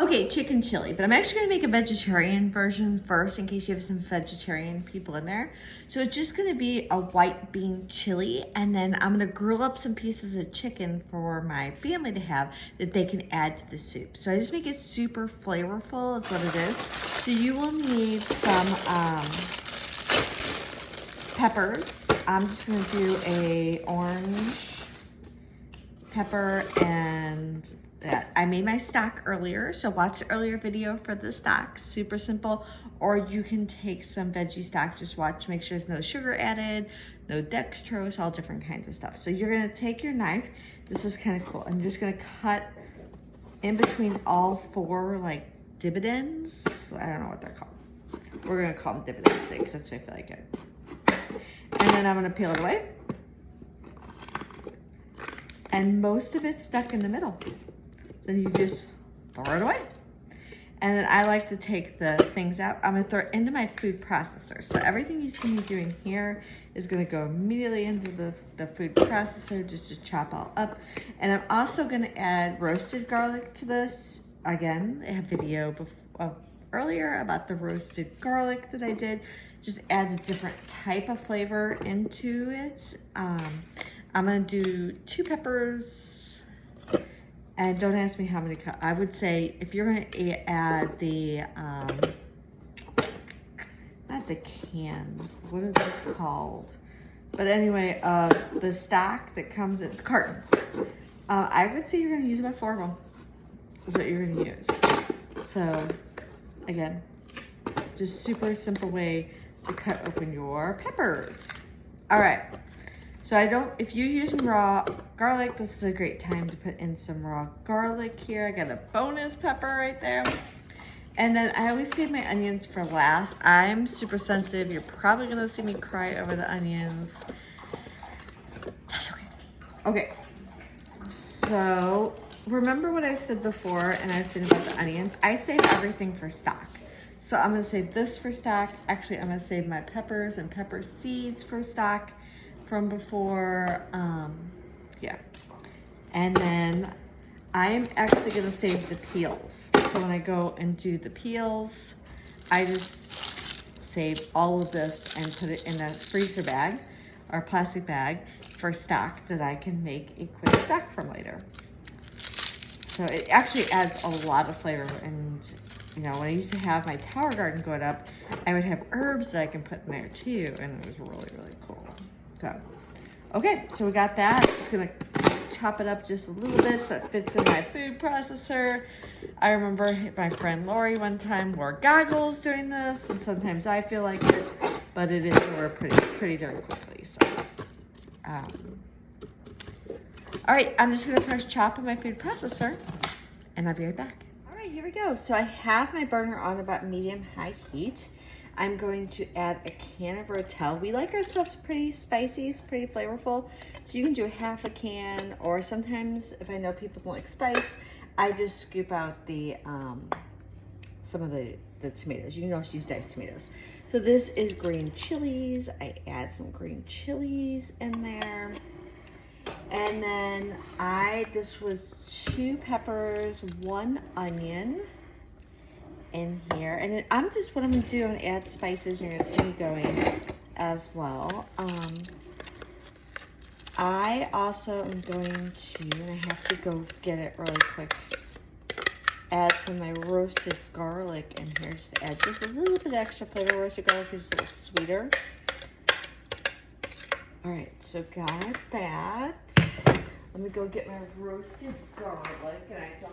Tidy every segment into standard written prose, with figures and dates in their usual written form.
Okay, chicken chili, but I'm actually gonna make a vegetarian version first in case you have some vegetarian people in there. So it's just gonna be a white bean chili, and then I'm gonna grill up some pieces of chicken for my family to have that they can add to the soup. So I just make it super flavorful is what it is. So you will need some peppers. I'm just gonna do a orange pepper and that. I made my stock earlier, so watch the earlier video for the stock, super simple. Or you can take some veggie stock, just watch, make sure there's no sugar added, no dextrose, all different kinds of stuff. So you're gonna take your knife, this is kind of cool. I'm just gonna cut in between all four like dividends. I don't know what they're called. We're gonna call them dividends because that's what I feel like it. And then I'm gonna peel it away. And most of it's stuck in the middle. So you just throw it away. And then I like to take the things out. I'm gonna throw it into my food processor. So everything you see me doing here is gonna go immediately into the food processor just to chop all up. And I'm also gonna add roasted garlic to this. Again, I have a video earlier about the roasted garlic that I did. Just adds a different type of flavor into it. I'm gonna do 2 peppers. And don't ask me how many cups. I would say if you're gonna add the, not the cans, what is it called? But anyway, the stock that comes in, the cartons. I would say you're gonna use about 4 of them, is what you're gonna use. So, again, just super simple way to cut open your peppers. All right. So if you're using raw garlic, this is a great time to put in some raw garlic here. I got a bonus pepper right there. And then I always save my onions for last. I'm super sensitive. You're probably gonna see me cry over the onions. That's okay. Okay, so remember what I said before, and I was saying about the onions? I save everything for stock. So I'm gonna save this for stock. Actually, I'm gonna save my peppers and pepper seeds for stock from before, yeah. And then I am actually gonna save the peels. So when I go and do the peels, I just save all of this and put it in a freezer bag or plastic bag for stock that I can make a quick stock from later. So it actually adds a lot of flavor. And you know, when I used to have my tower garden going up, I would have herbs that I can put in there too, and it was really, really cool. So, okay, so we got that. Just gonna chop it up just a little bit so it fits in my food processor. I remember my friend Lori one time wore goggles doing this, and sometimes I feel like it, but it is over pretty darn quickly. So, all right, I'm just gonna press chop in my food processor, and I'll be right back. All right, here we go. So I have my burner on about medium-high heat. I'm going to add a can of Rotel. We like our stuff pretty spicy, it's pretty flavorful. So you can do a half a can, or sometimes if I know people don't like spice, I just scoop out the some of the tomatoes. You can also use diced tomatoes. So this is green chilies. I add some green chilies in there. And then this was 2 peppers, 1 onion in here. And then what I'm gonna do, I'm gonna add spices. You're gonna see me going as well. I also am going to, and I have to go get it really quick, add some of my roasted garlic in here. Just to add just a little bit extra flavor. Roasted garlic is a little sweeter. All right, so got that. Let me go get my roasted garlic, and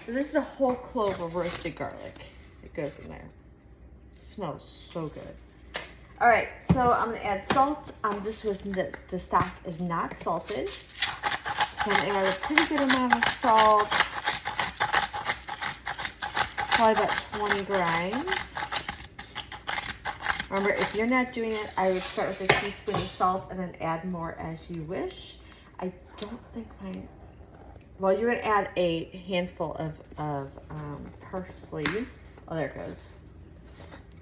so this is a whole clove of roasted garlic. It goes in there. It smells so good. All right, so I'm gonna add salt. The stock is not salted. So I'm gonna add a pretty good amount of salt. Probably about 20 grinds. Remember, if you're not doing it, I would start with a teaspoon of salt and then add more as you wish. I don't think well, you're gonna add a handful of parsley. Oh, there it goes.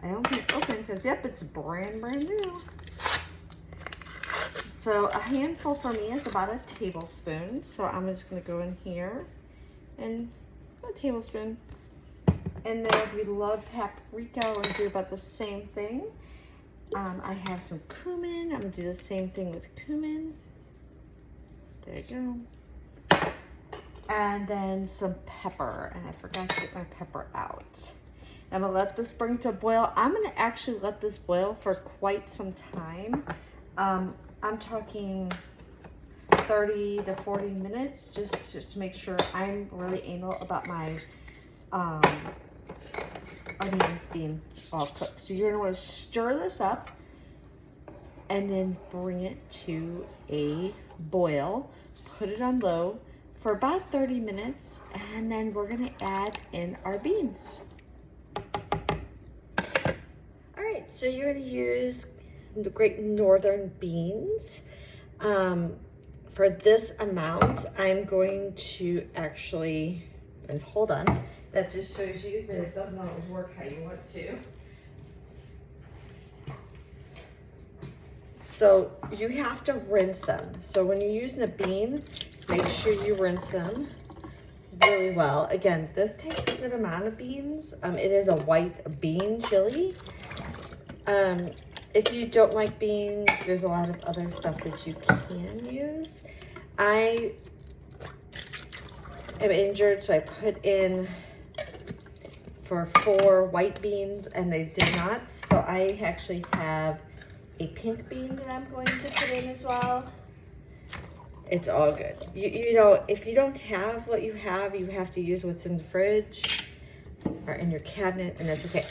I don't think open because, yep, it's brand new. So a handful for me is about a tablespoon. So I'm just gonna go in here and a tablespoon. And then if you love paprika, we're gonna do about the same thing. I have some cumin. I'm gonna do the same thing with cumin. There you go. And then some pepper, and I forgot to get my pepper out. I'm gonna let this bring to a boil. I'm gonna actually let this boil for quite some time. I'm talking 30 to 40 minutes, just to make sure I'm really anal about my onions being all cooked. So you're gonna wanna stir this up and then bring it to a boil. Put it on low for about 30 minutes, and then we're gonna add in our beans. All right, so you're gonna use the Great Northern beans. For this amount, I'm going to actually, and hold on, that just shows you that it doesn't always work how you want it to. So you have to rinse them. So when you're using a bean, make sure you rinse them really well. Again, this takes a good amount of beans. It is a white bean chili. If you don't like beans, there's a lot of other stuff that you can use. I am injured, so I put in for 4 white beans and they did not. So I actually have a pink bean that I'm going to put in as well. It's all good. You know, if you don't have what you have to use what's in the fridge or in your cabinet, and that's okay.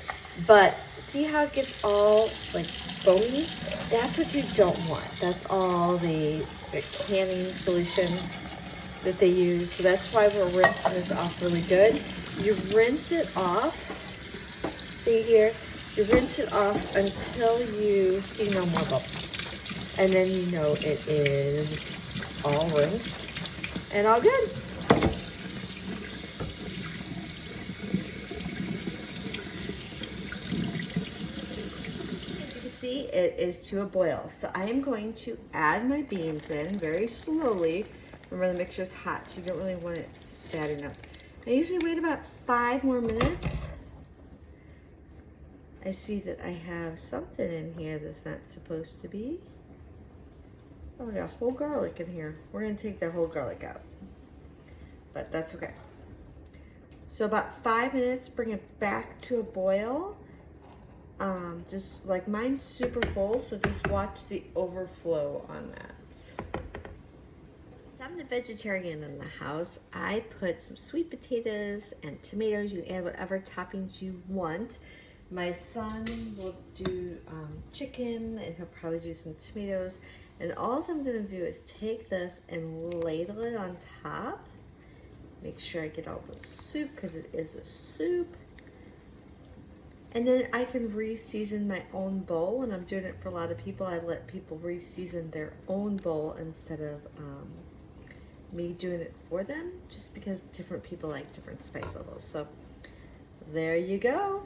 But see how it gets all like foamy? That's what you don't want. That's all the canning solution that they use. So that's why we're rinsing this off really good. You rinse it off. See here? You rinse it off until you see no more bubbles. And then you know it is all rinsed and all good. See, it is to a boil. So I am going to add my beans in very slowly. Remember, the mixture is hot, so you don't really want it spatting up. I usually wait about 5 more minutes. I see that I have something in here that's not supposed to be. Oh, we got whole garlic in here. We're gonna take the whole garlic out, but that's okay. So about 5 minutes, bring it back to a boil. Just like mine's super full, so just watch the overflow on that. I'm the vegetarian in the house. I put some sweet potatoes and tomatoes. You add whatever toppings you want. My son will do chicken, and he'll probably do some tomatoes. And all I'm gonna do is take this and ladle it on top. Make sure I get all the soup, because it is a soup. And then I can re-season my own bowl. When I'm doing it for a lot of people, I let people re-season their own bowl instead of me doing it for them, just because different people like different spice levels. So there you go.